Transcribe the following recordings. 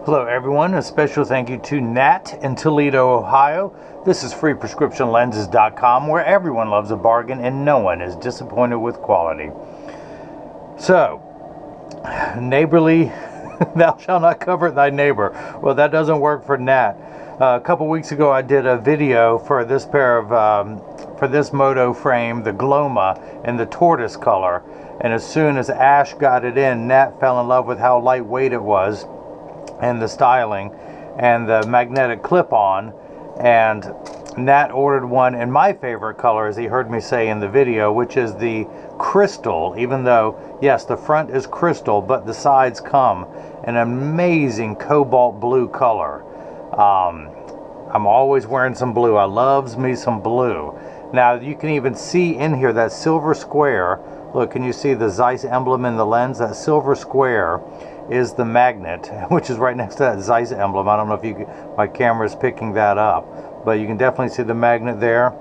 Hello everyone, a special thank you to Nat in Toledo, Ohio. This is freeprescriptionlenses.com, where everyone loves a bargain and no one is disappointed with quality. So, neighborly, thou shalt not covet thy neighbor. Well, that doesn't work for Nat. A couple weeks ago I did a video for this pair of, for this Modo frame, the Glomma, in the tortoise color. And as soon as Ash got it in, Nat fell in love with how lightweight it was, and the styling, and the magnetic clip-on. And Nat ordered one in my favorite color, as he heard me say in the video, which is the crystal. Even though, yes, the front is crystal, but the sides come in an amazing cobalt blue color. I'm always wearing some blue. I loves me some blue. Now you can even see in here that silver square. Look, can you see the Zeiss emblem in the lens? That silver square is the magnet, which is right next to that Zeiss emblem. I don't know if my camera is picking that up, but you can definitely see the magnet there.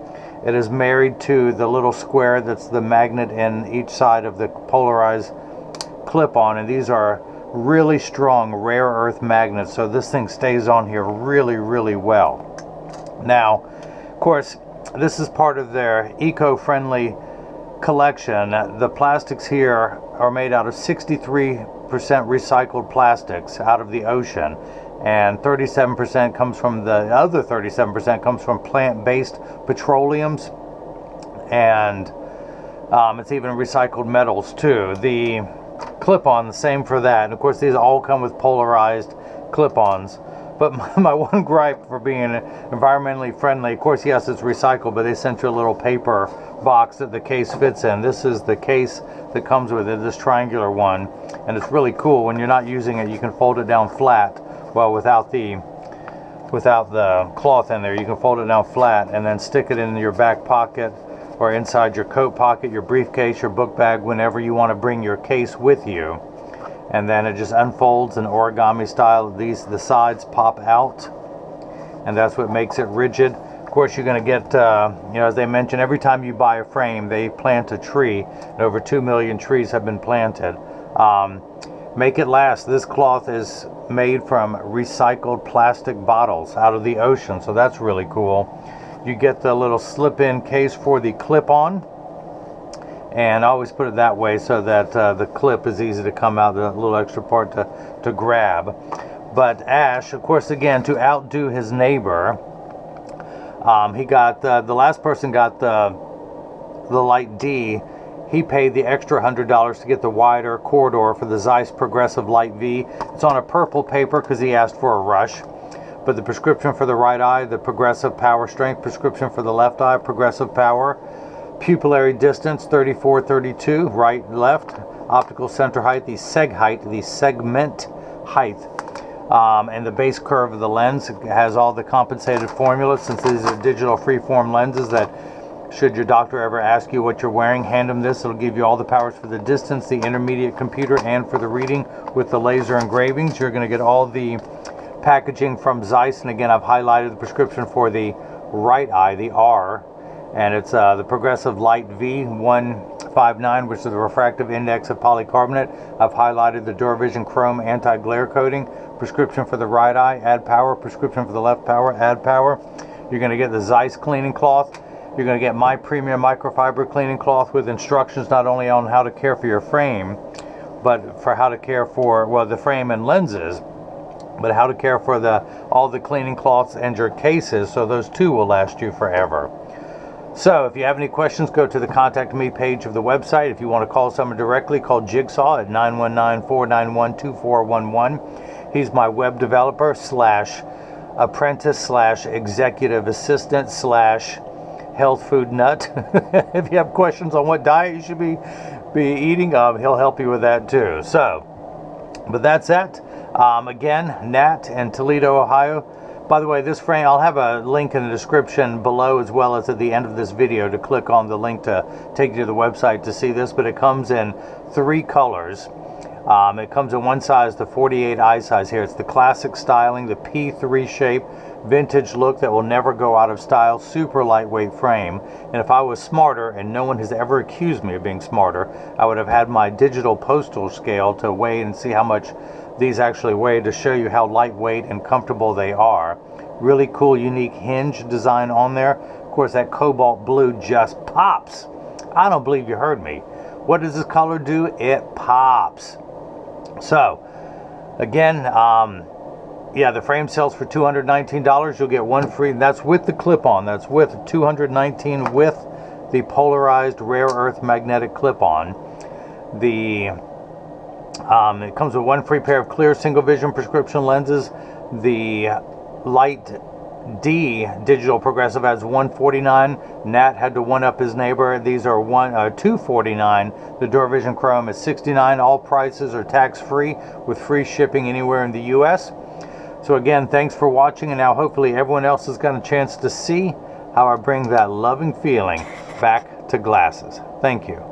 It is married to the little square that's the magnet in each side of the polarized clip-on, and these are really strong rare earth magnets, so this thing stays on here really well. Now, of course, this is part of their eco-friendly collection. The plastics here are made out of 63% recycled plastics out of the ocean, and 37% comes from the other 37% comes from plant-based petroleums, and it's even recycled metals too. The clip-on, the same for that. And of course these all come with polarized clip-ons. But my one gripe for being environmentally friendly, of course, yes, it's recycled, but they sent you a little paper box that the case fits in. This is the case that comes with it, this triangular one, and it's really cool. When you're not using it, you can fold it down flat. Well, without the cloth in there, you can fold it down flat and then stick it in your back pocket or inside your coat pocket, your briefcase, your book bag, whenever you want to bring your case with you. And then it just unfolds in origami style. The sides pop out, and that's what makes it rigid. Of course, you're going to get, as they mentioned, every time you buy a frame, they plant a tree. And over 2 million trees have been planted. Make it last. This cloth is made from recycled plastic bottles out of the ocean, so that's really cool. You get the little slip-in case for the clip-on, and I always put it that way so that the clip is easy to come out, the little extra part to grab. But Ash, of course, again, to outdo his neighbor, he got the last person got the Light D. He paid the extra $100 to get the wider corridor for the Zeiss Progressive Light V. It's on a purple paper because he asked for a rush. But the prescription for the right eye, the progressive power strength. Prescription for the left eye, progressive power. Pupillary distance, 34-32, right, left. Optical center height, the segment height. And the base curve of the lens has all the compensated formulas, since these are digital freeform lenses that, should your doctor ever ask you what you're wearing, hand them this. It'll give you all the powers for the distance, the intermediate computer, and for the reading with the laser engravings. You're going to get all the packaging from Zeiss, and again, I've highlighted the prescription for the right eye, the R, and it's the Progressive Light V 159, which is the refractive index of polycarbonate. I've highlighted the DuraVision Chrome anti-glare coating. Prescription for the right eye, add power. Prescription for the left power, add power. You're going to get the Zeiss cleaning cloth. You're going to get my premium microfiber cleaning cloth with instructions not only on how to care for your frame, but for how to care for, well, the frame and lenses, but how to care for all the cleaning cloths and your cases, so those two will last you forever. So if you have any questions, go to the Contact Me page of the website. If you want to call someone directly, call Jigsaw at 919-491-2411. He's my web developer / apprentice / executive assistant / health food nut. If you have questions on what diet you should be eating, he'll help you with that too. So, but that's it. Again, Nat in Toledo, Ohio. By the way, this frame, I'll have a link in the description below, as well as at the end of this video, to click on the link to take you to the website to see this. But it comes in 3 colors. It comes in one size, the 48 eye size here. It's the classic styling, the P3 shape, vintage look that will never go out of style, super lightweight frame. And if I was smarter, and no one has ever accused me of being smarter, I would have had my digital postal scale to weigh and see how much these actually weigh to show you how lightweight and comfortable they are. Really cool, unique hinge design on there. Of course, that cobalt blue just pops. I don't believe you heard me. What does this color do? It pops. So, again, yeah, the frame sells for $219. You'll get one free. That's with the clip-on. That's with $219 with the polarized rare earth magnetic clip-on. It comes with one free pair of clear single vision prescription lenses. The Light D digital progressive has $149. Nat had to one up his neighbor. These are $249. The DuraVision Chrome is $69. All prices are tax-free with free shipping anywhere in the U.S. So again, thanks for watching, and now hopefully everyone else has got a chance to see how I bring that loving feeling back to glasses. Thank you.